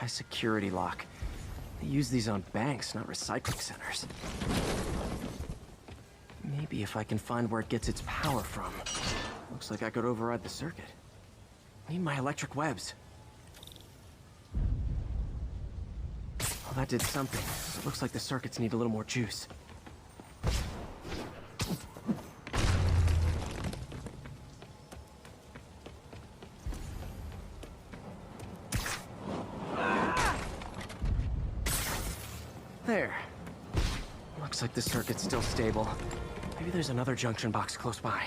high security lock. They use these on banks, not recycling centers. Maybe if I can find where it gets its power from. Looks like I could override the circuit. Need my electric webs. Well, that did something. It looks like the circuits need a little more juice. There. Looks like the circuit's still stable. Maybe there's another junction box close by.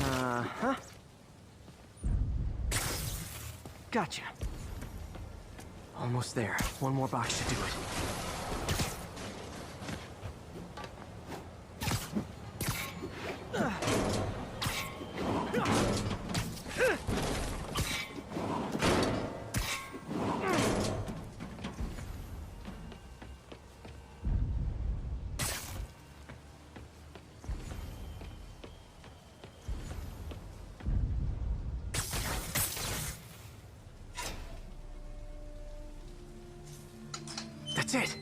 Uh-huh. Gotcha. Almost there. One more box should do it. That's it.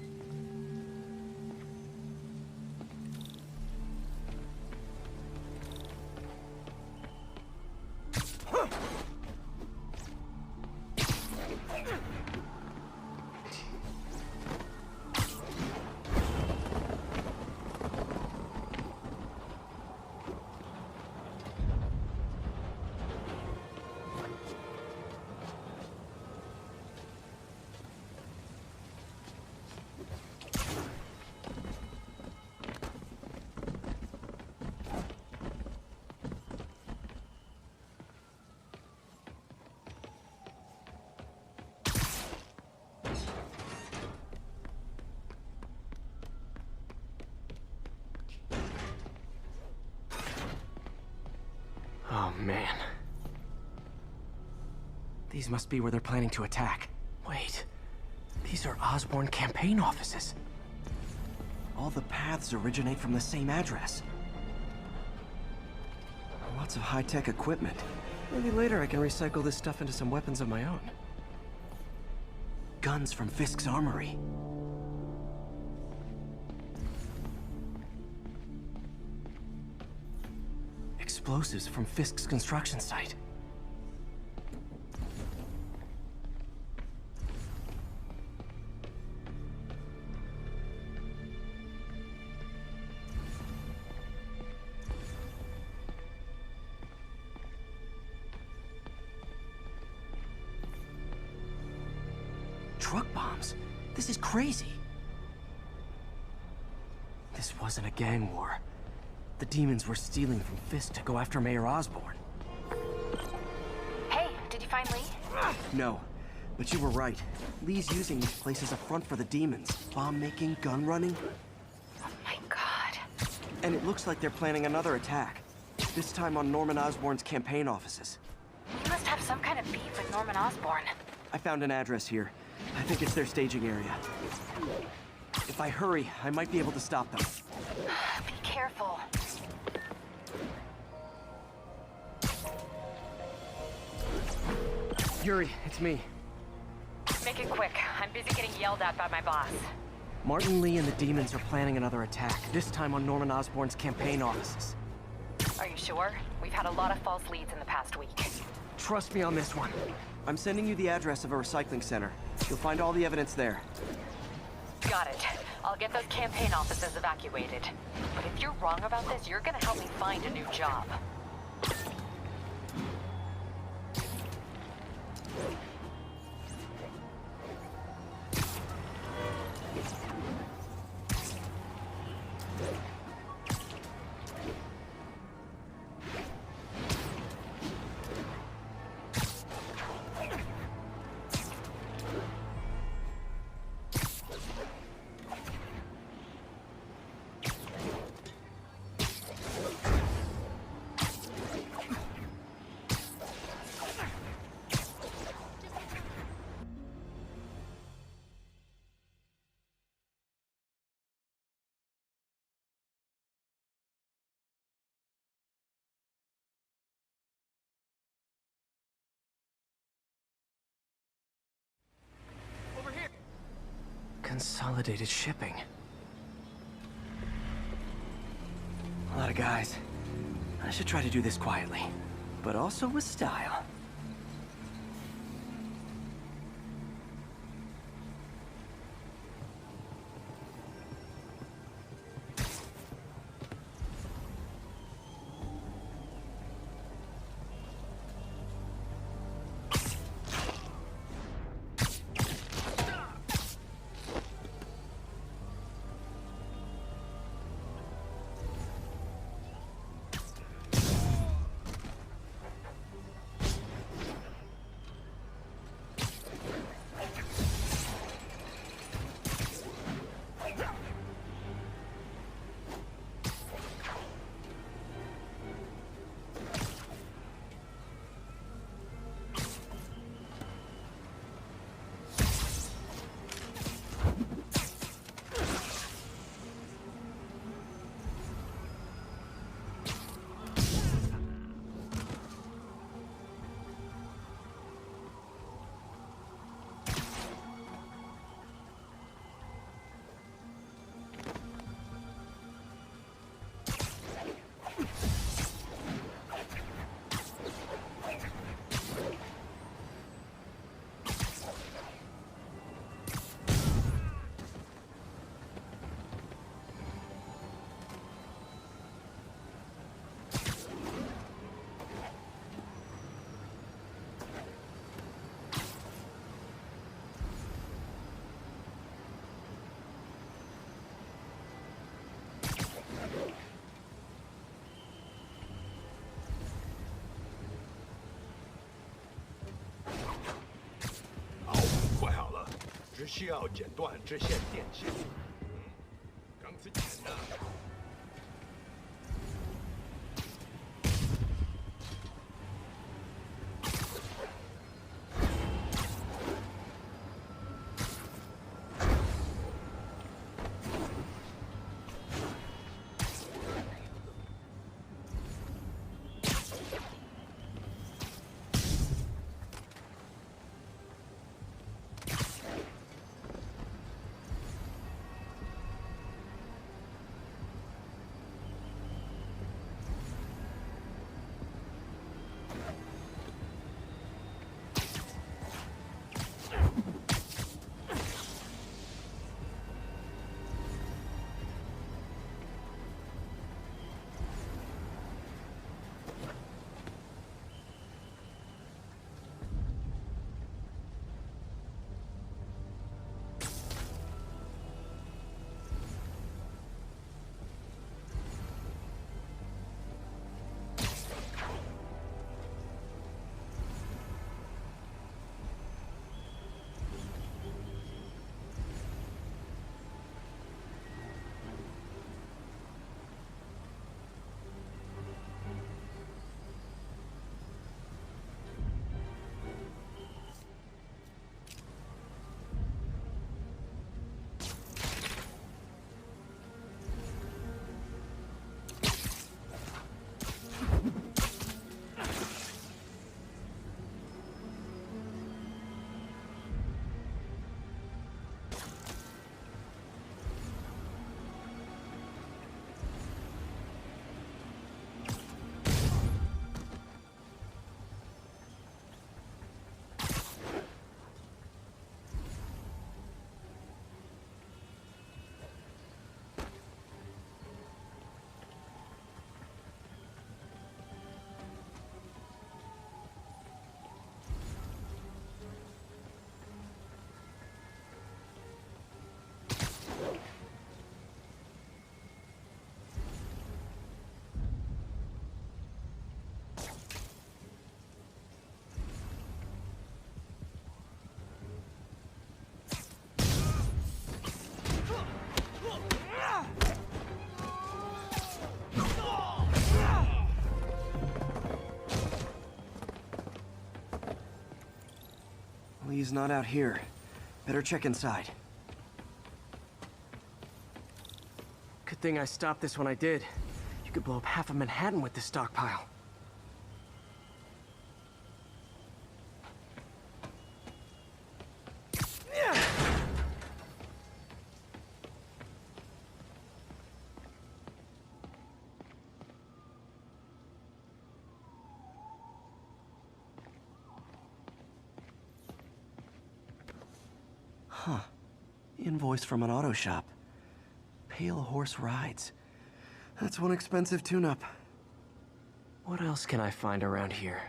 Oh, man. These must be where they're planning to attack. Wait, these are Osborn campaign offices. All the paths originate from the same address. Lots of high-tech equipment. Maybe later I can recycle this stuff into some weapons of my own. Guns from Fisk's armory. Explosives from Fisk's construction site. Truck bombs? This is crazy. This wasn't a gang war. The demons were stealing from Fisk to go after Mayor Osborn. Hey, did you find Lee? No, but you were right. Lee's using this place as a front for the demons. Bomb-making, gun-running. Oh my god. And it looks like they're planning another attack. This time on Norman Osborn's campaign offices. You must have some kind of beef with Norman Osborn. I found an address here. I think it's their staging area. If I hurry, I might be able to stop them. Be careful. Yuri, it's me. Make it quick. I'm busy getting yelled at by my boss. Martin Lee and the demons are planning another attack, this time on Norman Osborn's campaign offices. Are you sure? We've had a lot of false leads in the past week. Trust me on this one. I'm sending you the address of a recycling center. You'll find all the evidence there. Got it. I'll get those campaign offices evacuated. But if you're wrong about this, you're gonna help me find a new job. Consolidated shipping. A lot of guys. I should try to do this quietly, but also with style.只需要剪断支线电线。钢丝钳呢？Lee's not out here. Better check inside. Good thing I stopped this when I did. You could blow up half of Manhattan with this stockpile. Invoice from an auto shop. Pale Horse Rides. That's one expensive tune-up. What else can I find around here?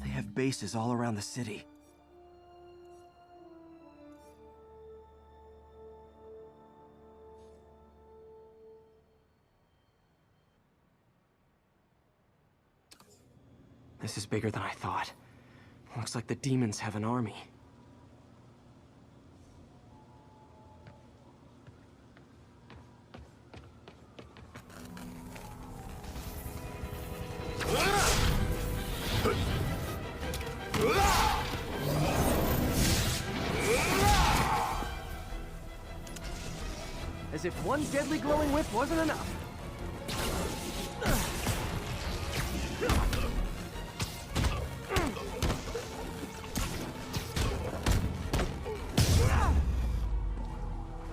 They have bases all around the city. This is bigger than I thought. Looks like the demons have an army. As if one deadly glowing whip wasn't enough.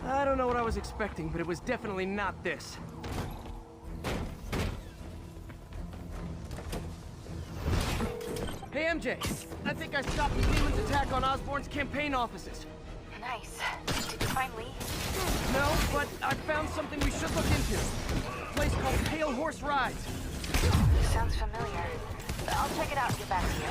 I don't know what I was expecting, but it was definitely not this. Hey, MJ. I think I stopped the demon's attack on Osborn's campaign offices. Nice. Did you find Lee? No, but I found something we should look into. A place called Pale Horse Rides. Sounds familiar. I'll check it out and get back to you.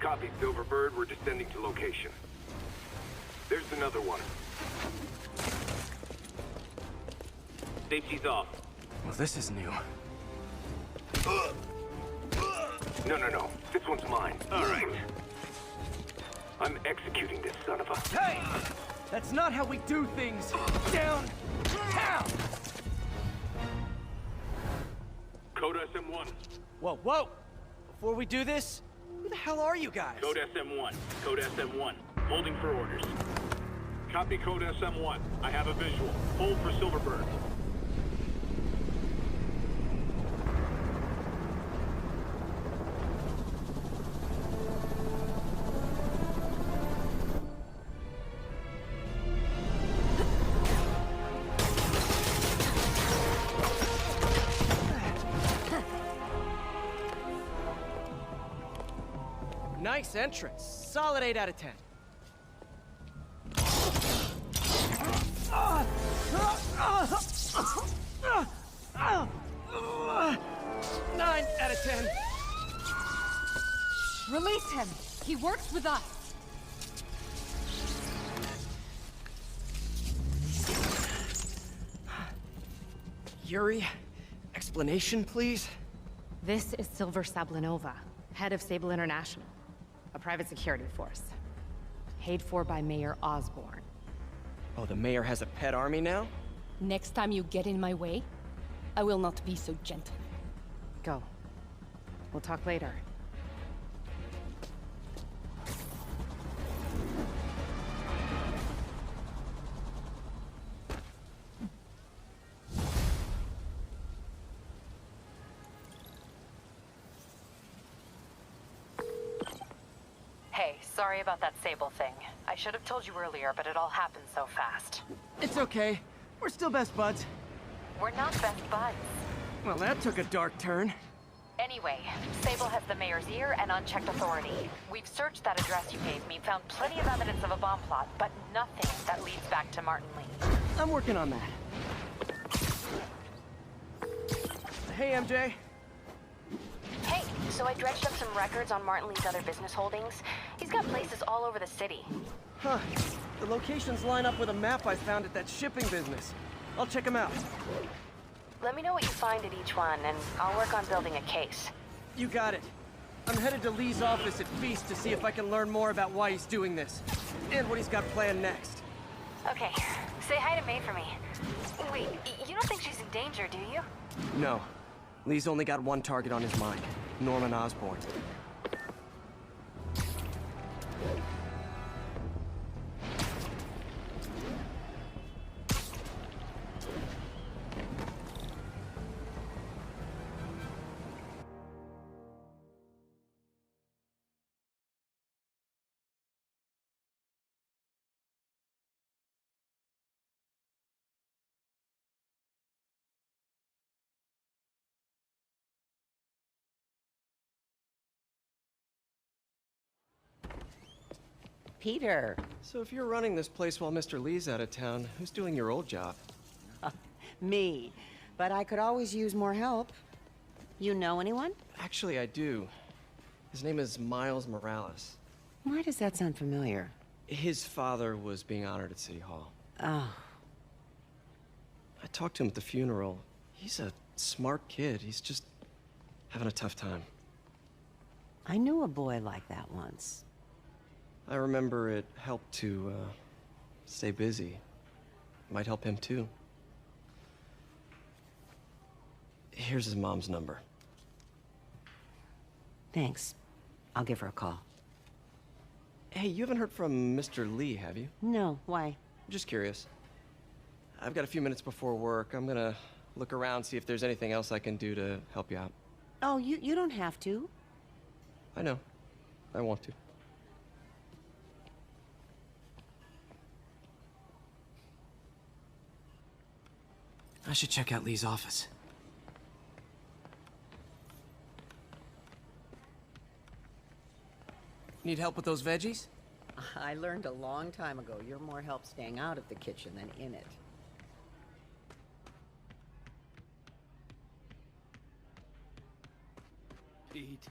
Copy, Silverbird. We're descending to location. There's another one. Safety's off. Well, this is new. No. This one's mine. All right. I'm executing this son of a... Hey! That's not how we do things! Downtown! Code SM-1. Whoa! Before we do this, who the hell are you guys? Code SM-1. Code SM-1. Holding for orders. Copy Code SM-1. I have a visual. Hold for Silverbird. Nice entrance. Solid 8 out of 10. 9 out of 10. Release him! He works with us! Yuri, explanation, please? This is Silver Sablinova, head of Sable International, a private security force. Paid for by Mayor Osborn. Oh, the mayor has a pet army now? Next time you get in my way, I will not be so gentle. Go. We'll talk later. Hey, sorry about that Sable thing. I should have told you earlier, but it all happened so fast. It's okay. We're still best buds. We're not best buds. Well, that took a dark turn. Anyway, Sable has the mayor's ear and unchecked authority. We've searched that address you gave me, found plenty of evidence of a bomb plot, but nothing that leads back to Martin Lee. I'm working on that. Hey, MJ. Hey, so I dredged up some records on Martin Lee's other business holdings. He's got places all over the city. Huh. The locations line up with a map I found at that shipping business. I'll check them out. Let me know what you find at each one, and I'll work on building a case. You got it. I'm headed to Lee's office at Feast to see if I can learn more about why he's doing this. And what he's got planned next. Okay, say hi to May for me. Wait, you don't think she's in danger, do you? No. Lee's only got one target on his mind. Norman Osborn. Peter. So if you're running this place while Mr. Lee's out of town, who's doing your old job? Me. But I could always use more help. You know anyone? Actually, I do. His name is Miles Morales. Why does that sound familiar? His father was being honored at City Hall. Oh. I talked to him at the funeral. He's a smart kid. He's just having a tough time. I knew a boy like that once. I remember it helped to, stay busy. Might help him, too. Here's his mom's number. Thanks. I'll give her a call. Hey, you haven't heard from Mr. Lee, have you? No, why? Just curious. I've got a few minutes before work. I'm gonna look around, see if there's anything else I can do to help you out. Oh, you don't have to. I know. I want to. I should check out Lee's office. Need help with those veggies? I learned a long time ago you're more help staying out of the kitchen than in it. Pete,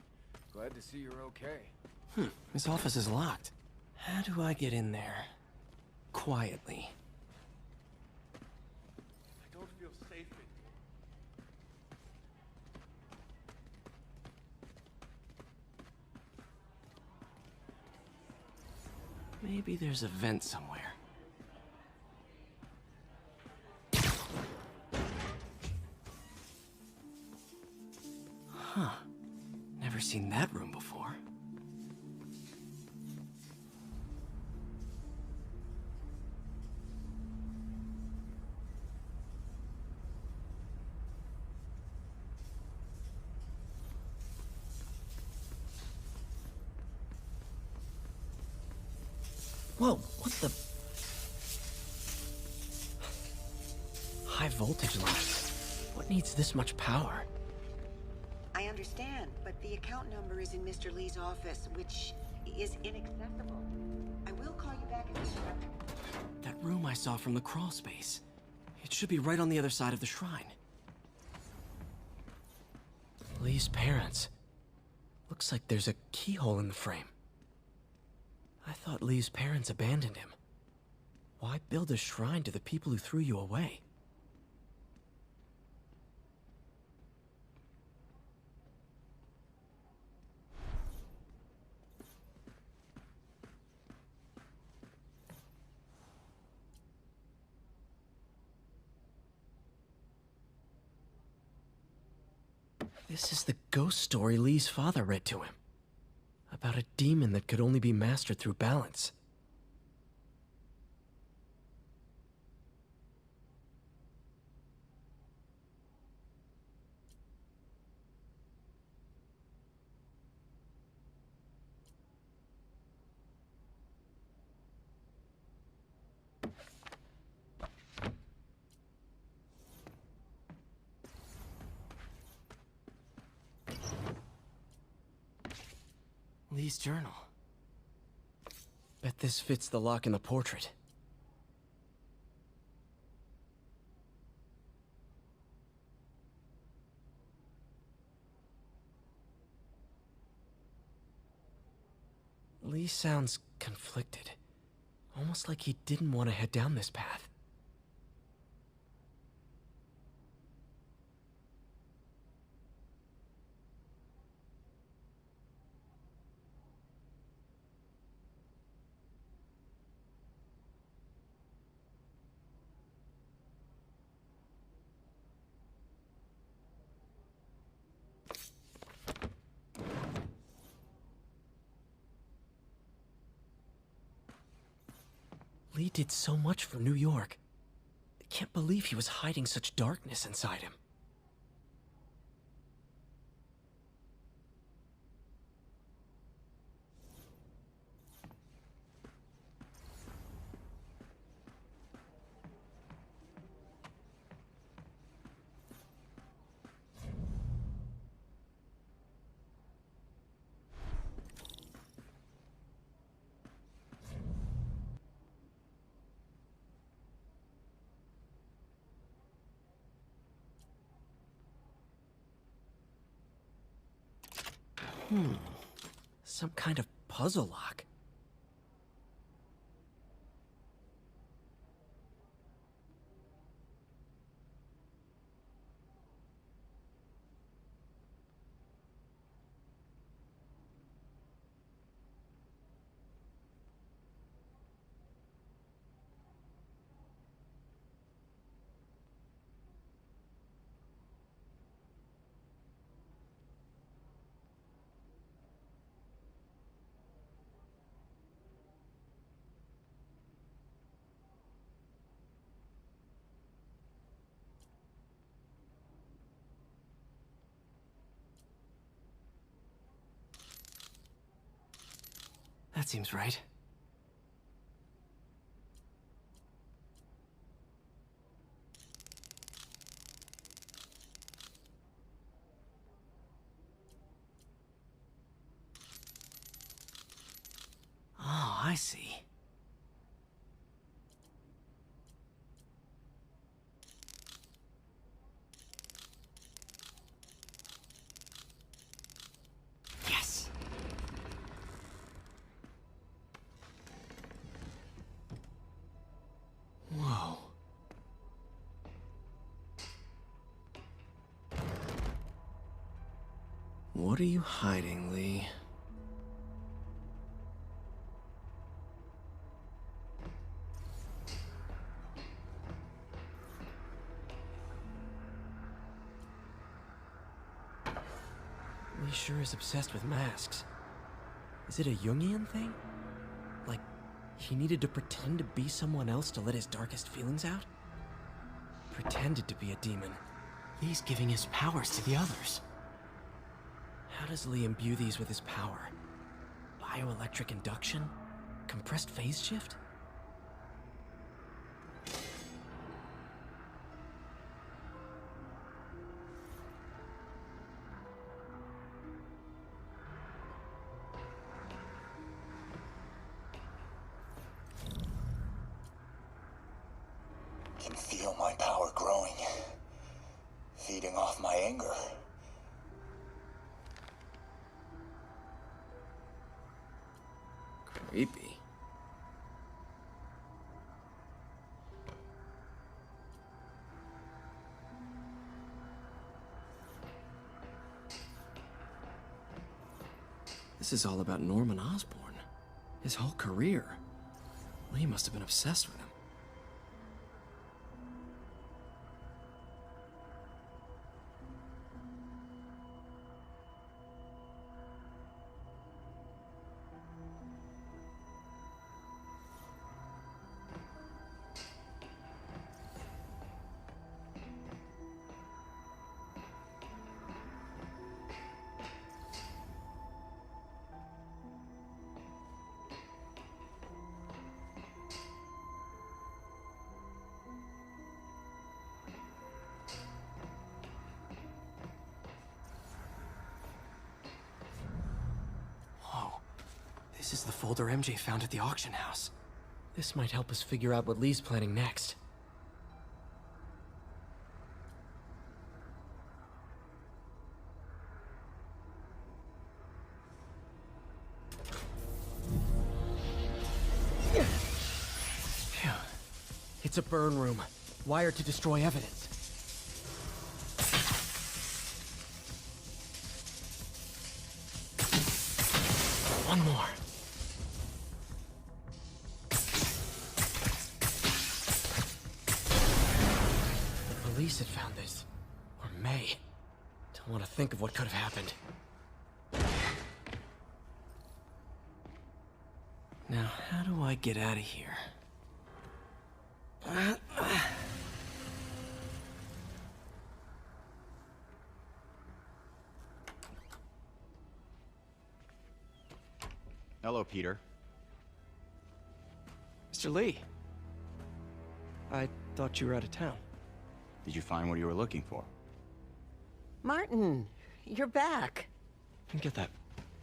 glad to see you're okay. His office is locked. How do I get in there? Quietly. I don't feel safe in here. Maybe there's a vent somewhere. Huh. Never seen that room before. Whoa, what the? High voltage lines. What needs this much power? I understand, but the account number is in Mr. Lee's office, which is inaccessible. I will call you back if you... That room I saw from the crawl space. It should be right on the other side of the shrine. Lee's parents. Looks like there's a keyhole in the frame. I thought Lee's parents abandoned him. Why build a shrine to the people who threw you away? This is the ghost story Lee's father read to him. About a demon that could only be mastered through balance. Lee's journal. Bet this fits the lock in the portrait. Lee sounds conflicted. Almost like he didn't want to head down this path. Lee did so much for New York. I can't believe he was hiding such darkness inside him. Some kind of puzzle lock. That seems right. Oh, I see. Yes! Whoa. What are you hiding, Lee? Lee sure is obsessed with masks. Is it a Jungian thing? Like, he needed to pretend to be someone else to let his darkest feelings out? Pretended to be a demon. Lee's giving his powers to the others. How does Lee imbue these with his power? Bioelectric induction? Compressed phase shift? Can feel my power growing, feeding off my anger. Creepy. This is all about Norman Osborn. His whole career. Lee must have been obsessed with him. This is the folder MJ found at the auction house. This might help us figure out what Lee's planning next. Phew. It's a burn room, wired to destroy evidence. One more. The police had found this. Or May. Don't want to think of what could have happened. Now, how do I get out of here? Hello, Peter. Mr. Lee. I thought you were out of town. Did you find what you were looking for? Martin, you're back. Get that.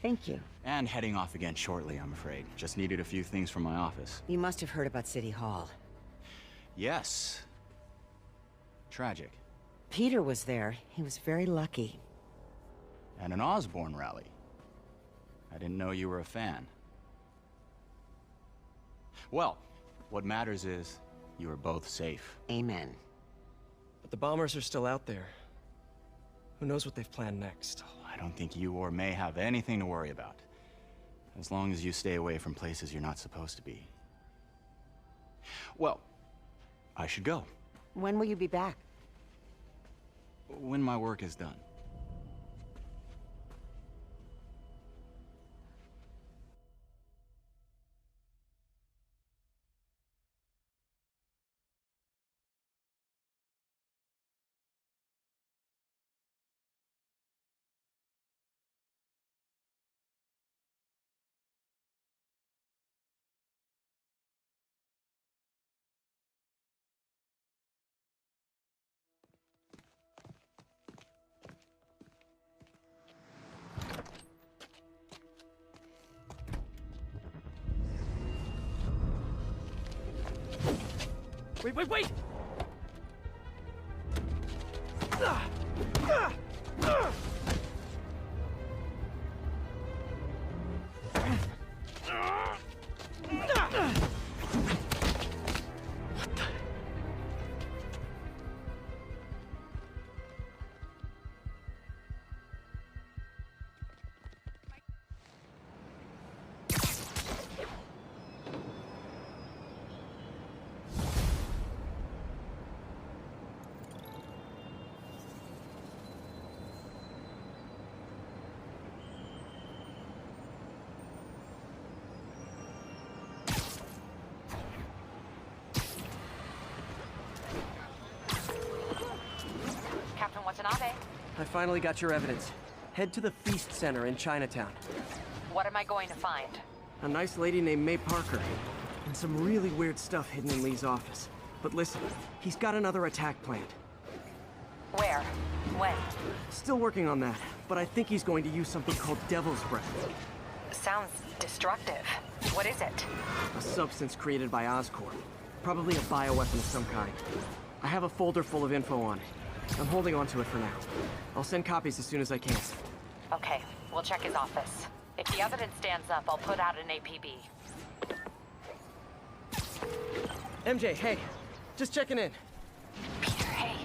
Thank you. And heading off again shortly, I'm afraid. Just needed a few things from my office. You must have heard about City Hall. Yes. Tragic. Peter was there. He was very lucky. And an Osborn rally. I didn't know you were a fan. Well, what matters is you are both safe. Amen. But the bombers are still out there. Who knows what they've planned next? I don't think you or May have anything to worry about. As long as you stay away from places you're not supposed to be. Well, I should go. When will you be back? When my work is done. Wait! Captain Watanabe, I finally got your evidence. Head to the Feast Center in Chinatown. what am I going to find? A nice lady named May Parker. And some really weird stuff hidden in Lee's office. But listen, he's got another attack planned. Where? When? Still working on that, but I think he's going to use something called Devil's Breath. Sounds destructive. What is it? A substance created by Oscorp. Probably a bioweapon of some kind. I have a folder full of info on it. I'm holding on to it for now. I'll send copies as soon as I can. Okay, we'll check his office. If the evidence stands up, I'll put out an APB. MJ, hey. Just checking in. Peter, hey.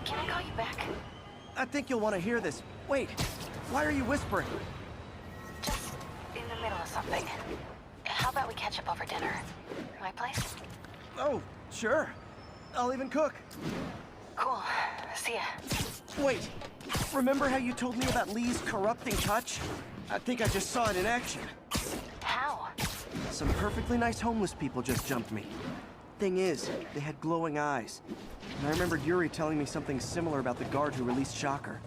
Can I call you back? I think you'll want to hear this. Wait, why are you whispering? Just in the middle of something. How about we catch up over dinner? My place? Oh, sure. I'll even cook. Cool. See ya. Wait, remember how you told me about Lee's corrupting touch? I think I just saw it in action. How? Some perfectly nice homeless people just jumped me. Thing is, they had glowing eyes. And I remembered Yuri telling me something similar about the guard who released Shocker.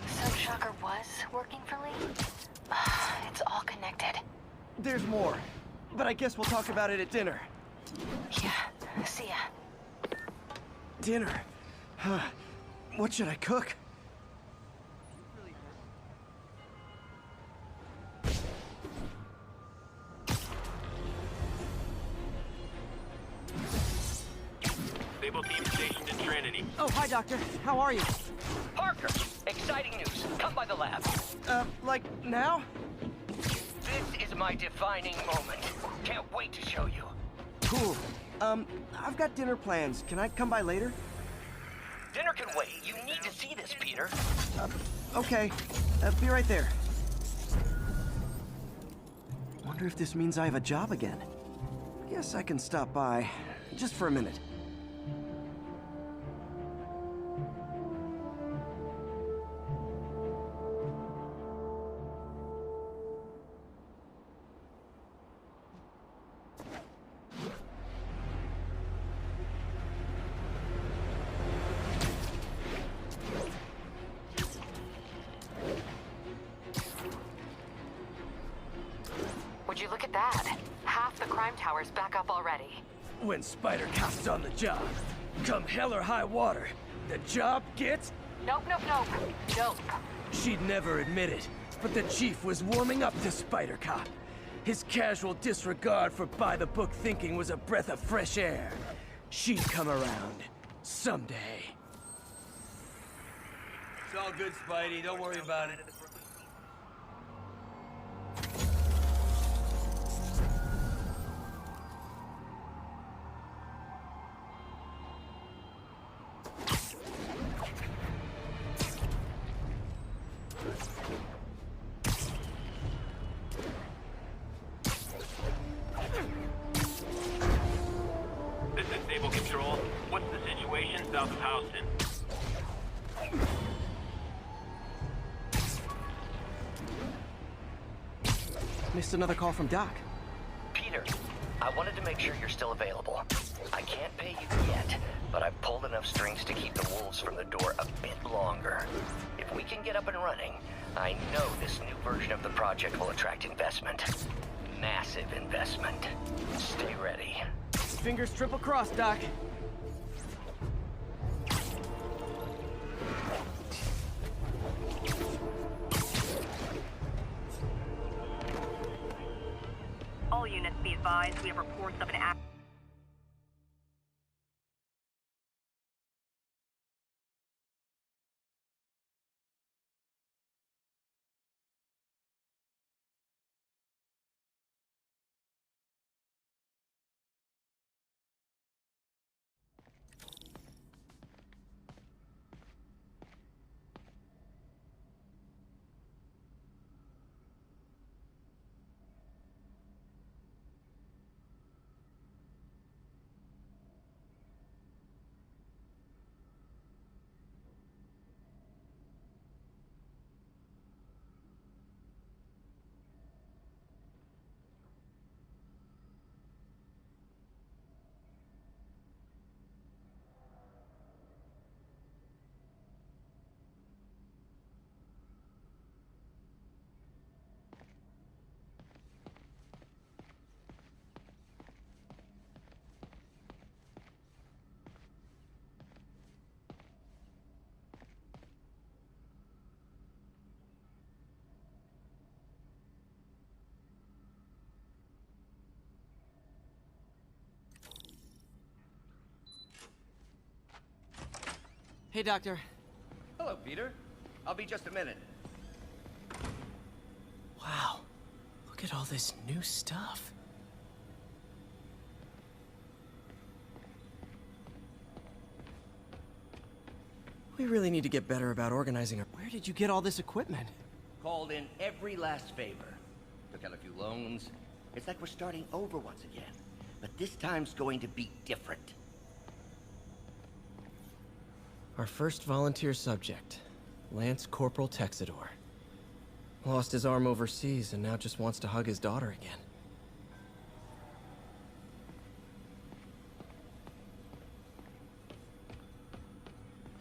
So Shocker was working for Lee? It's all connected. There's more, but I guess we'll talk about it at dinner. Yeah, see ya. Dinner? What should I cook? Sable team stationed in Trinity. Oh, hi, Doctor. How are you? Parker, exciting news. Come by the lab. Like now? This is my defining moment. Can't wait to show you. Cool. I've got dinner plans. Can I come by later? Dinner can wait. You need to see this, Peter. Okay. Be right there. Wonder if this means I have a job again. Guess I can stop by. Just for a minute. Would you look at that? Half the crime tower's back up already. When Spider Cop's on the job, come hell or high water, the job gets... Nope. She'd never admit it, but the Chief was warming up to Spider Cop. His casual disregard for by-the-book thinking was a breath of fresh air. She'd come around. Someday. It's all good, Spidey. Don't worry about it. This is Sable Control. What's the situation south of Houston? Missed another call from Doc. Peter, I wanted to make sure you're still available. I can't pay you yet, but I've pulled enough strings to keep the wolves from the door a bit longer. If we can get up and running, I know this new version of the project will attract investment. Massive investment. Stay ready. Fingers triple crossed, Doc. All units be advised, we have reports of an act. Hey, Doctor. Hello, Peter. I'll be just a minute. Wow. Look at all this new stuff. We really need to get better about organizing our... Where did you get all this equipment? Called in every last favor. Took out a few loans. It's like we're starting over once again. But this time's going to be different. Our first volunteer subject, Lance Corporal Texador. Lost his arm overseas and now just wants to hug his daughter again.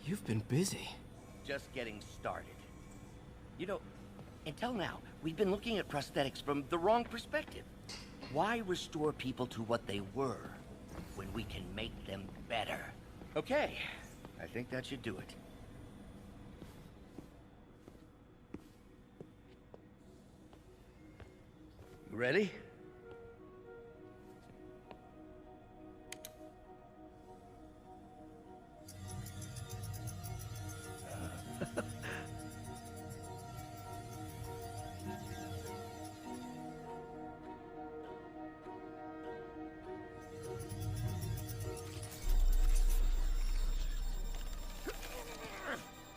You've been busy. Just getting started. You know, until now, we've been looking at prosthetics from the wrong perspective. Why restore people to what they were when we can make them better? Okay, I think that should do it. You ready?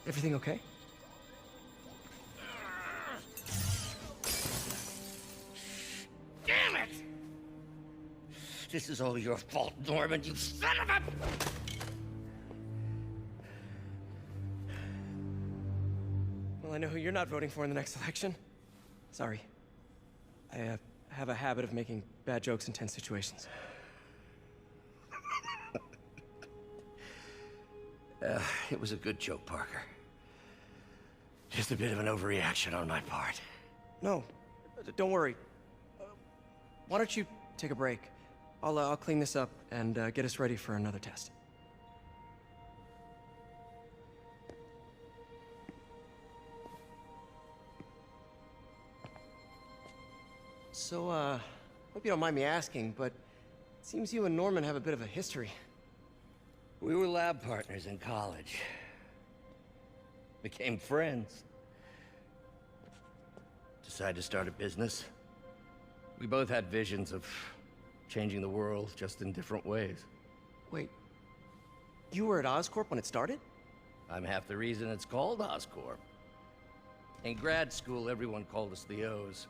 Everything okay? Damn it! This is all your fault, Norman, you son of a... Well, I know who you're not voting for in the next election. Sorry. I have a habit of making bad jokes in tense situations. It was a good joke, Parker. Just a bit of an overreaction on my part. No, don't worry. Why don't you take a break? I'll clean this up and get us ready for another test. So, hope you don't mind me asking, but it seems you and Norman have a bit of a history. We were lab partners in college. Became friends. Decided to start a business. We both had visions of changing the world, just in different ways. Wait, you were at Oscorp when it started? I'm half the reason it's called Oscorp. In grad school, everyone called us the O's.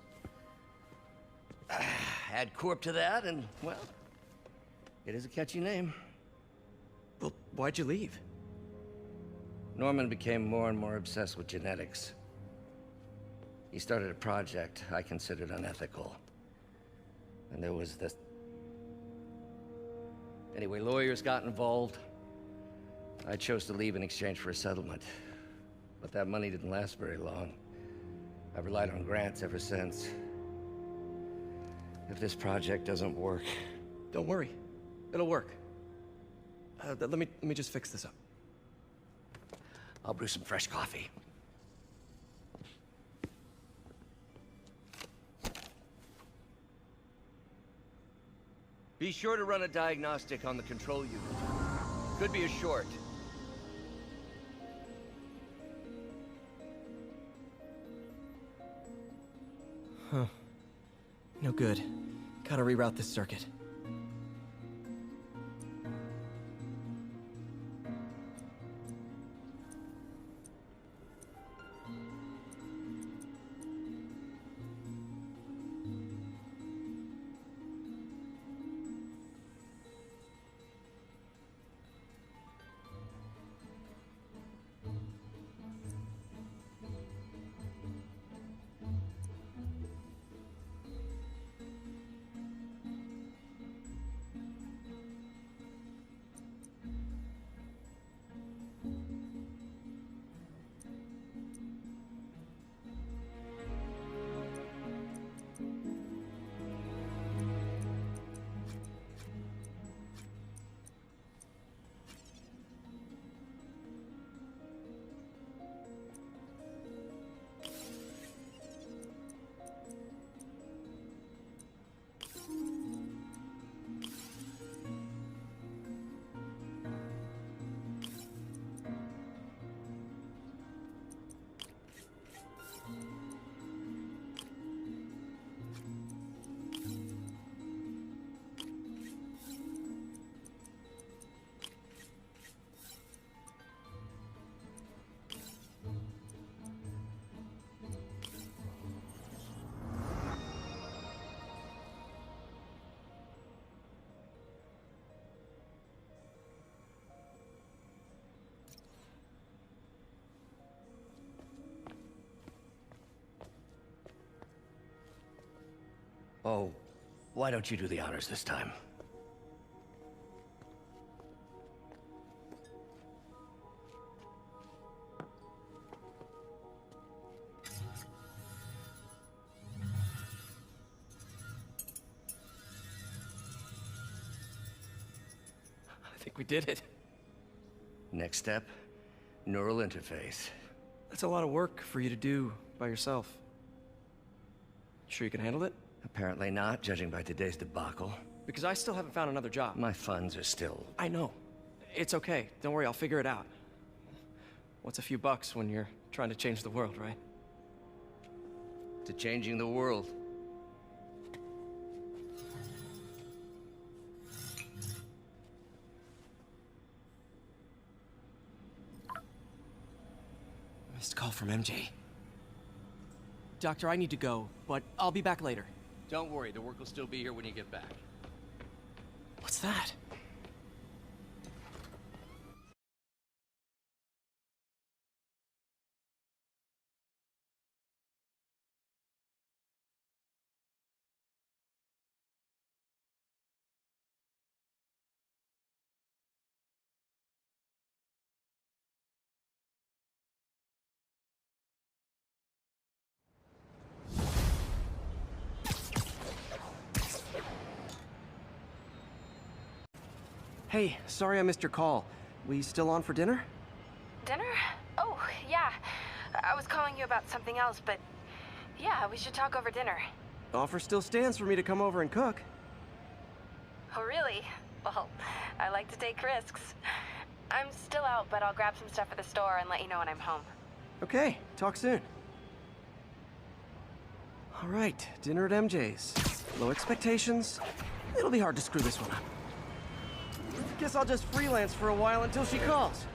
Add Corp to that, and, well, it is a catchy name. Well, why'd you leave? Norman became more and more obsessed with genetics. He started a project I considered unethical. And there was this... Anyway, lawyers got involved. I chose to leave in exchange for a settlement. But that money didn't last very long. I've relied on grants ever since. If this project doesn't work... Don't worry. It'll work. Let me just fix this up. I'll brew some fresh coffee. Be sure to run a diagnostic on the control unit. Could be a short. Huh. No good. Gotta reroute this circuit. Oh, why don't you do the honors this time? I think we did it. Next step, neural interface. That's a lot of work for you to do by yourself. Sure you can handle it? Apparently not, judging by today's debacle. Because I still haven't found another job. My funds are still... I know. It's okay. Don't worry, I'll figure it out. What's a few bucks when you're trying to change the world, right? To changing the world. Missed call from MJ. Doctor, I need to go, but I'll be back later. Don't worry, the work will still be here when you get back. What's that? Hey, sorry I missed your call. We still on for dinner? Dinner? Oh, yeah. I was calling you about something else, but yeah, we should talk over dinner. Offer still stands for me to come over and cook. Oh, really? Well, I like to take risks. I'm still out, but I'll grab some stuff at the store and let you know when I'm home. Okay, talk soon. All right, dinner at MJ's. Low expectations. It'll be hard to screw this one up. Guess I'll just freelance for a while until she calls.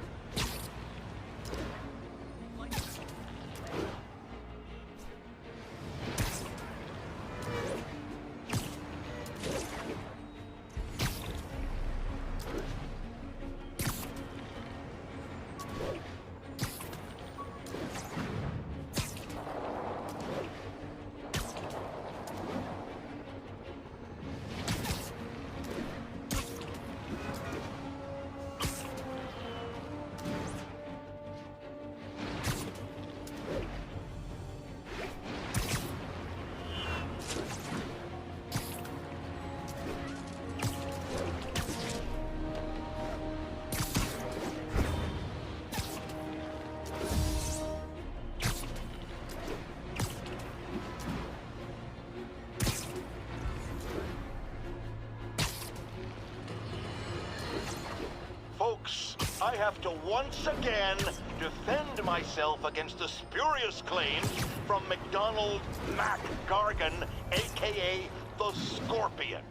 Folks, I have to once again defend myself against the spurious claims from McDonald Mac Gargan, aka the Scorpion.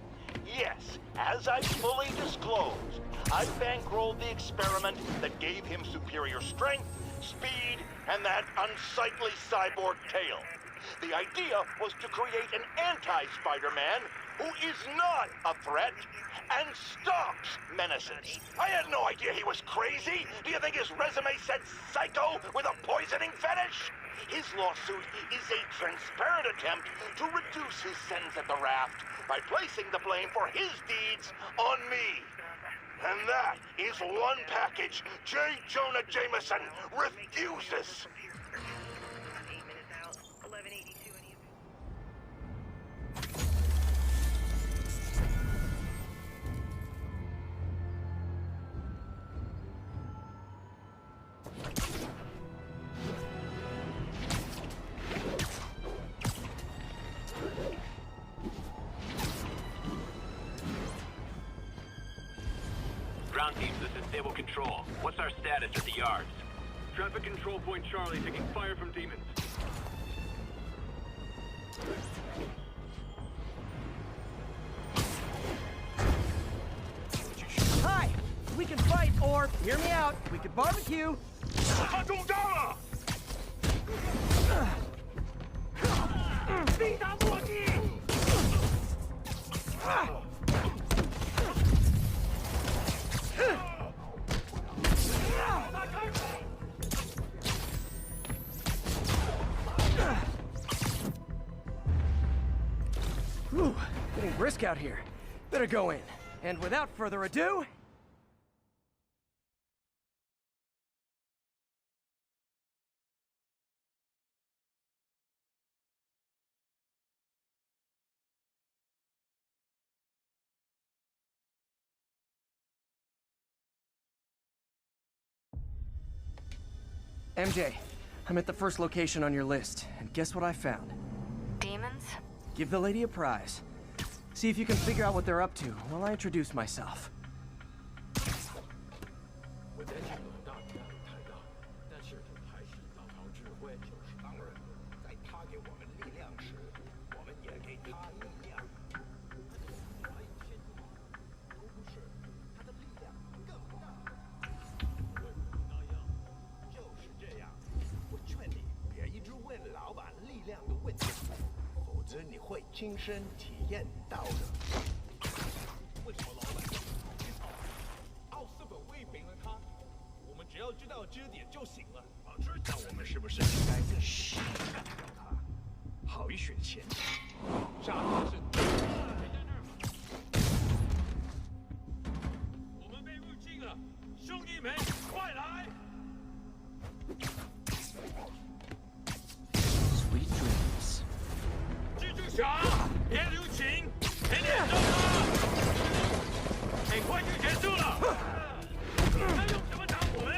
Yes, as I fully disclosed, I bankrolled the experiment that gave him superior strength, speed, and that unsightly cyborg tail. The idea was to create an anti-Spider-Man who is not a threat and stops menaces. I had no idea he was crazy. Do you think his resume said psycho with a poisoning fetish? His lawsuit is a transparent attempt to reduce his sentence at the raft by placing the blame for his deeds on me. And that is one package J. Jonah Jameson refuses. Ground teams, this is Stable Control. What's our status at the yards? Traffic Control Point Charlie taking fire from demons. Hi! We can fight, or, hear me out, we could barbecue. Whew, getting brisk out here. Better go in. And without further ado... MJ, I'm at the first location on your list, and guess what I found? Demons? Give the lady a prize. See if you can figure out what they're up to while I introduce myself. 亲身体验到的。为什么老板奥斯本未评了他？我们只要知道支点就行了。那我们是不是应该更细干掉他，好一雪前耻？炸弹是。我们被入侵了，兄弟们，快来！ Sweet dreams. 蜘蛛侠，别留情，给点招他！很快就结束了。他用什么打我们？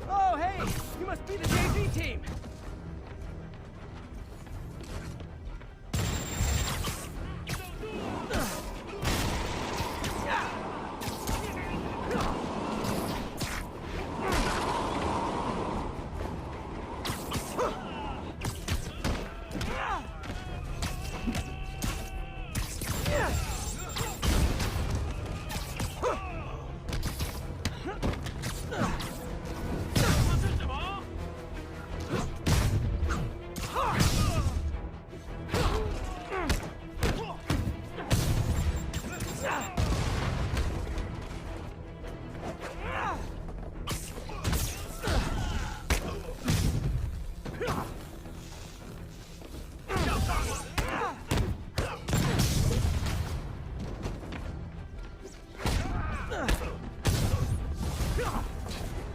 Oh, hey! You must be the JV team!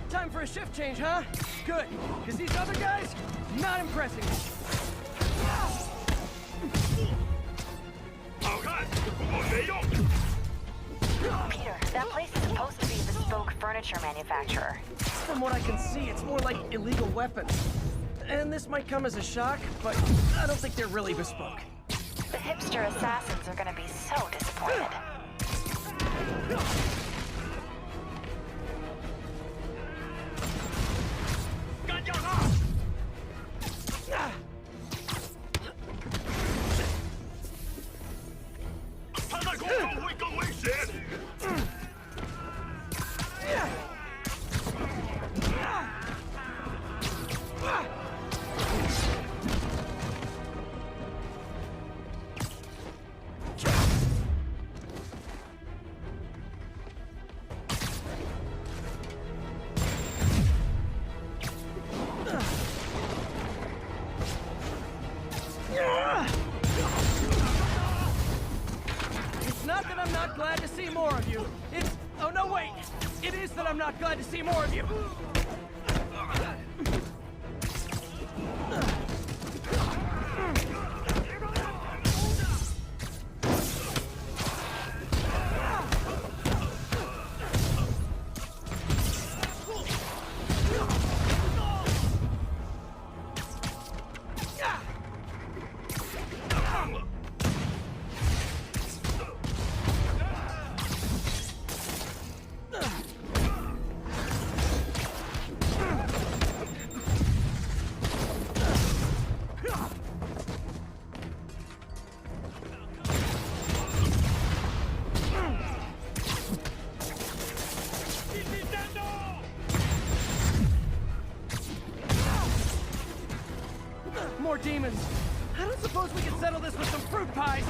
Time for a shift change, huh? Good, because these other guys, not impressing me. 好看，不过没用。 Peter, that place is supposed to be a bespoke furniture manufacturer. From what I can see, it's more like illegal weapons. And this might come as a shock, but I don't think they're really bespoke. The hipster assassins are gonna be so disappointed. It's not that I'm not glad to see more of you. It's... Oh, no, wait. It is that I'm not glad to see more of you. More demons. I don't suppose we can settle this with some fruit pies.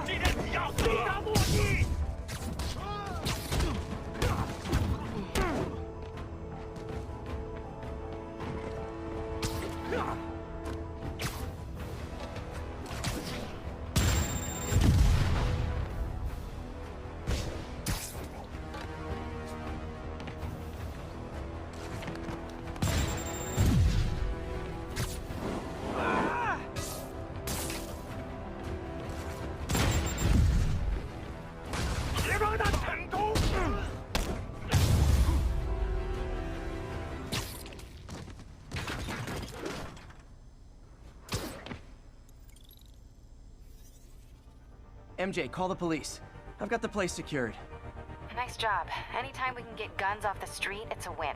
今天你要追杀莫逆。别让他成功！ MJ, call the police. I've got the place secured. Nice job. Anytime we can get guns off the street, it's a win.